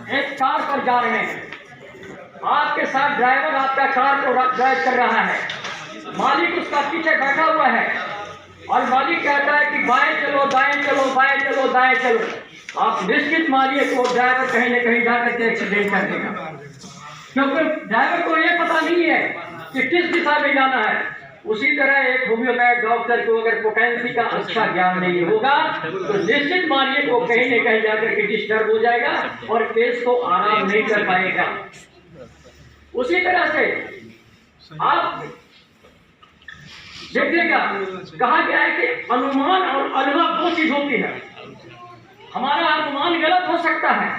एक कार पर जा रहे हैं, आपके साथ ड्राइवर आपका कार को ड्राइव कर रहा है, मालिक उसका पीछे बैठा हुआ है और मालिक कहता है कि बाएं चलो दाएं चलो बाएं चलो दाएं चलो। आप निश्चित मानिए कि वो ड्राइवर कहीं न कहीं जाकर के एक्सीडेंट कर देगा, क्योंकि ड्राइवर को ये पता नहीं है कि किस दिशा में जाना है। उसी तरह एक होम्योपैथ डॉक्टर को अगर पोटेंसी का अच्छा ज्ञान नहीं होगा तो निश्चित मानिए को कहीं न कहीं जाकर के डिस्टर्ब हो जाएगा और केस को आराम नहीं कर पाएगा। उसी तरह से आप देखिएगा, कहा गया है कि अनुमान और अनुभव दो चीज होती है। हमारा अनुमान गलत हो सकता है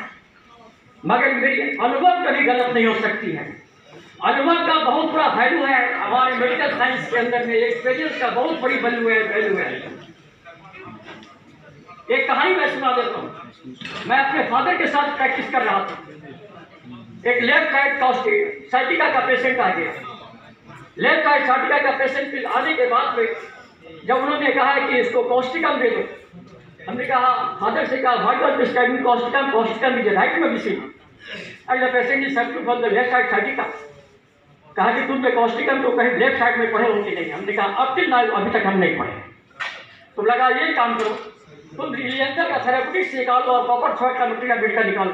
मगर मेरी अनुभव कभी गलत नहीं हो सकती है। अनुभव का बहुत बड़ा वैल्यू है हमारे मेडिकल साइंस के अंदर में, एक्सपीरियंस का बहुत बड़ी वैल्यू है। एक कहानी मैं सुना देता हूँ। मैं अपने फादर के साथ प्रैक्टिस कर रहा था। एक लेफ्ट साइड साइटिका का पेशेंट आ गया। लेफ्ट साइड साइटिका का पेशेंट आने के बाद में जब उन्होंने कहा कि इसको कॉस्टिकम दे दो, हमने कहा फादर से कहा what was prescribing Causticum, Causticum is right medicine and the patient is suffering from the left side sciatica. कहा कि तुमने कॉस्टिकम तो कहीं लेफ्ट साइड में पढ़े हो कि नहीं? हमने कहा अब टिल नाउ अभी तक हम नहीं पढ़े। तो लगा ये काम करो, तुम रिलियंटर का थेरेप्यूटिक्स निकालो और प्रॉपर थॉट का मटेरियल बेटा निकालो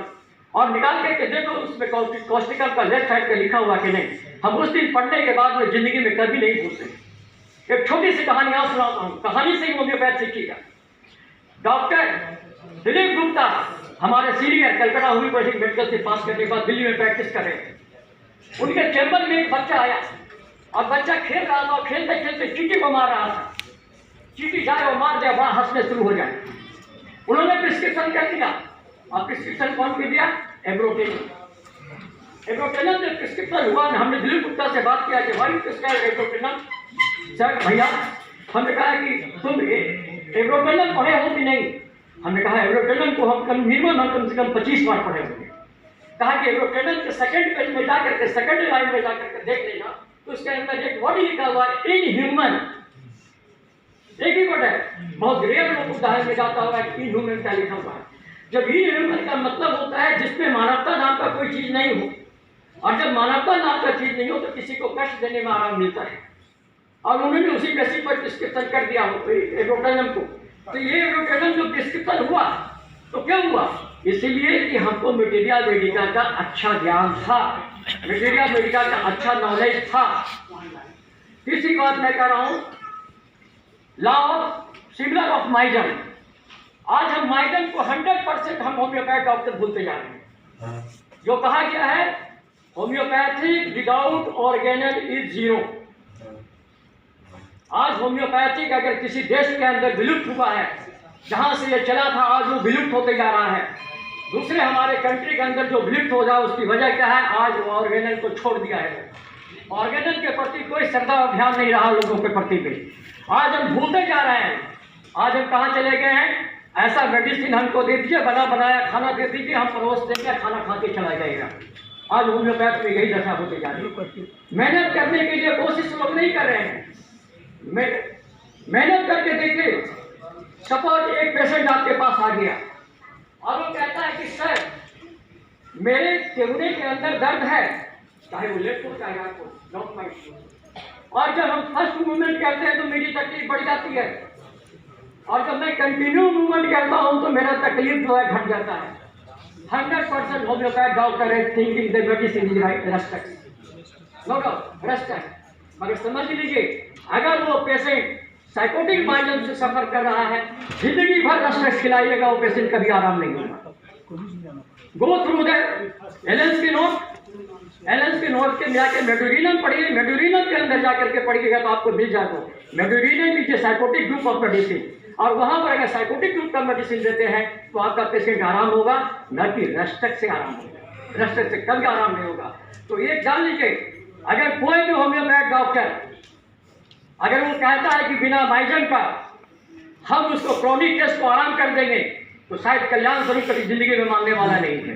और निकाल करके देखो उसमें कॉस्टिकम का लेफ्ट साइड का लिखा हुआ कि नहीं। हम उस दिन पढ़ने के बाद में जिंदगी में कभी नहीं भूलते। एक छोटी सी कहानी और सुनाता हूँ, कहानी से ही होम्योपैथ सीखिएगा। डॉक्टर दिलीप गुप्ता हमारे सीनियर कलकत्ता होम्योपैथिक मेडिकल से पास करने के बाद दिल्ली में प्रैक्टिस कर रहे थे। उनके चैम्बर में एक बच्चा आया और बच्चा खेल रहा था और खेलते खेलते चींटी को मार रहा था। चींटी जाए और मार दे, वहां हंसने शुरू हो जाए। उन्होंने प्रिस्क्रिप्शन कर दिया और प्रिस्क्रिप्शन कौन के दिया? एब्रोटेनम। एब्रोटेनम जब प्रिस्क्रिप्शन हुआ, हमने दिलीप गुप्ता से बात किया कि भाई प्रिस्क्राइब एब्रोटेनम। सर भैया, हमने कहा कि तुम एब्रोटेनम पढ़े हो कि नहीं? हमने कहा एब्रोटेनम को हम मिनिमम कम से कम 25 बार पढ़े होंगे। कहा कि एब्रोटेनम के सेकंड पेज में जाकर के सेकंड लाइन में जाकर के देख लेना तो उसके अंदर एक वर्ड लिखा हुआ है इन ह्यूमन। एक ही वर्ड है, बहुत रेयर लोग उदाहरण में जाता हुआ इन ह्यूमन का लिखा हुआ है। जब इन ह्यूमन का मतलब होता है जिसमें मानवता नाम का कोई चीज नहीं हो, और जब मानवता नाम का चीज नहीं हो तो किसी को कष्ट देने में आराम मिलता है। और उन्होंने उसी बेसिस पर डिस्क्रिप्शन कर दिया एब्रोटेनम को। तो ये एब्रोटेनम जो डिस्क्रिप्शन हुआ तो क्या हुआ? इसलिए कि हमको मटेरियल मेडिका का अच्छा ज्ञान था, मटेरियल मेडिका का अच्छा नॉलेज था। तीसरी बात मैं कह रहा हूं, लॉ ऑफ सिमिलर ऑफ माइजन। आज हम माइजन को 100% हम होम्योपैथ डॉक्टर भूलते जा रहे हैं। जो कहा गया है homeopathic without organelle is zero. आज होम्योपैथिक अगर किसी देश के अंदर विलुप्त हुआ है, जहां से ये चला था आज वो विलुप्त होते जा रहा है। दूसरे हमारे कंट्री के अंदर जो विलुप्त हो जाए उसकी वजह क्या है? आज ऑर्गेनल को छोड़ दिया है। ऑर्गेनल के प्रति कोई श्रद्धा और ध्यान नहीं रहा लोगों के प्रति भी। आज हम भूलते जा रहे हैं। आज हम कहाँ चले गए हैं? ऐसा मेडिसिन हमको दे दीजिए, बना बनाया खाना दे दीजिए, हम परोस देंगे, खाना खा के चला जाएगा। आज होम्योपैथ में यही दशा होती जा रही है। मेहनत करने के लिए कोशिश लोग नहीं कर रहे हैं। मेहनत करके देखिए, सपोज एक पेशेंट आपके पास आ गया और वो कहता है कि सर मेरे चेहरे के अंदर दर्द है, चाहे वो लेफ्ट हो चाहे राइट हो, डॉट माइट। और जब हम फर्स्ट मूवमेंट करते हैं तो मेरी तकलीफ बढ़ जाती है, और जब मैं कंटिन्यू मूवमेंट करता हूं तो मेरा तकलीफ जो है घट जाता है। 100% होम्योपैथ डॉक्टर है thinking the medicine is right respect, no doubt respect. मगर समझ लीजिए, अगर वो पेशेंट साइकोटिक माइजन से सफर कर रहा है, जिंदगी भर रस खिलाइएगा, वो पेशेंट कभी आराम नहीं होगा। गो थ्रू दैट एलेंस के नोट के जाके मेडोरिनम पढ़िए, मेडोरिनम के अंदर जाकर के पढ़िएगा तो आपको मिल जाएगा medorrhinum is psychotic group of medicine. और वहां पर अगर साइकोटिक ग्रुप का मेडिसिन देते हैं तो आपका पेशेंट आराम होगा, न कि रेस्टक से आराम होगा। रेस्टक से कभी आराम नहीं होगा। तो ये जान लीजिए, अगर कोई भी होम्योपैथ डॉक्टर अगर वो कहता है कि बिना माइजन का हम उसको क्रॉनिक केस को आराम कर देंगे तो शायद कल्याण स्वरूप कभी जिंदगी में मानने वाला नहीं है।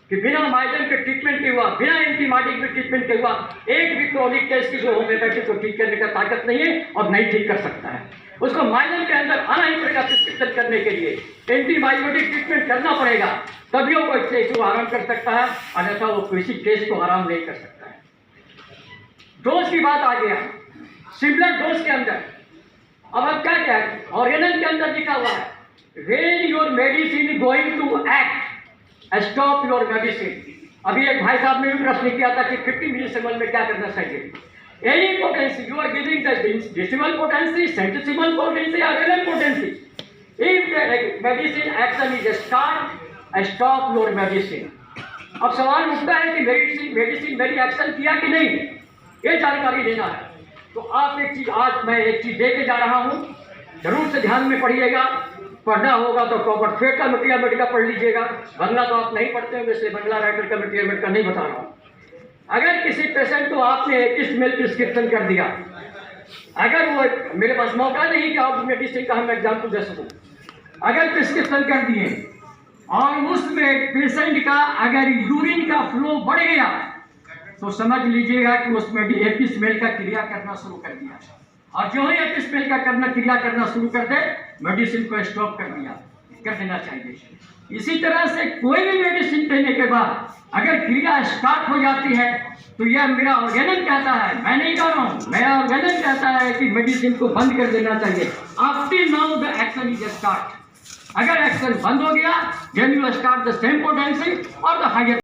कि बिना माइजन के ट्रीटमेंट के हुआ, बिना एंटीबायोटिक के ट्रीटमेंट के हुआ एक भी क्रॉनिक केस की जो होम्योपैथी को ठीक करने का ताकत नहीं है और नहीं ठीक कर सकता है। उसको माइनर के अंदर आना ही पड़ेगा प्रिस्क्रिप्शन करने के लिए, एंटीबायोटिक ट्रीटमेंट करना पड़ेगा, तभी वो इस केस को आराम कर सकता है, अन्यथा वो किसी केस को आराम नहीं कर सकता है। डोज की बात आ गया, सिमिलर डोज के अंदर अब क्या क्या है, ऑर्गेनल के अंदर लिखा हुआ है when your medicine going to act stop your medicine. अभी एक भाई साहब ने भी प्रश्न किया था कि 50 मिलीसिमल में क्या करना चाहिए। Any potency you are giving the decimal potency, centesimal potency or renal potency, if the medicine action is stop your medicine। अब सवाल उठता है कि मेडिसिन मेरी एक्शन किया कि नहीं, ये जानकारी देना है। तो आप एक चीज, आज मैं एक चीज दे के जा रहा हूँ, जरूर से ध्यान में पढ़िएगा। पढ़ना होगा तो प्रॉपर फेट का मटेरियल का पढ़ लीजिएगा, बंगला तो आप नहीं पढ़ते होंगे, इसलिए बंगला राइटर का मटेरियल का नहीं बता रहा हूँ। अगर किसी पेशेंट को आपने 21 मेल प्रिस्क्रिप्शन कर दिया, अगर वो, मेरे पास मौका नहीं कि आप मेडिसिन का हम एग्जाम्पल दे सकूँ, अगर प्रिस्क्रिप्शन कर दिए और उसमें पेशेंट का अगर यूरिन का फ्लो बढ़ गया तो समझ लीजिएगा कि उसमें भी 21 मेल का क्रिया करना शुरू कर दिया, और जो ही 21 मेल का क्रिया करना शुरू कर दे, मेडिसिन को स्टॉप कर देना चाहिए। इसी तरह से कोई भी मेडिसिन देने के बाद अगर क्रिया स्टार्ट हो जाती है तो यह मेरा ऑर्गेनल कहता है, मैं नहीं कह रहा हूँ, मेरा ऑर्गेनल कहता है कि मेडिसिन को बंद कर देना चाहिए। After now the action is start. अगर एक्शन बंद हो गया, then you start the same potency और द हायर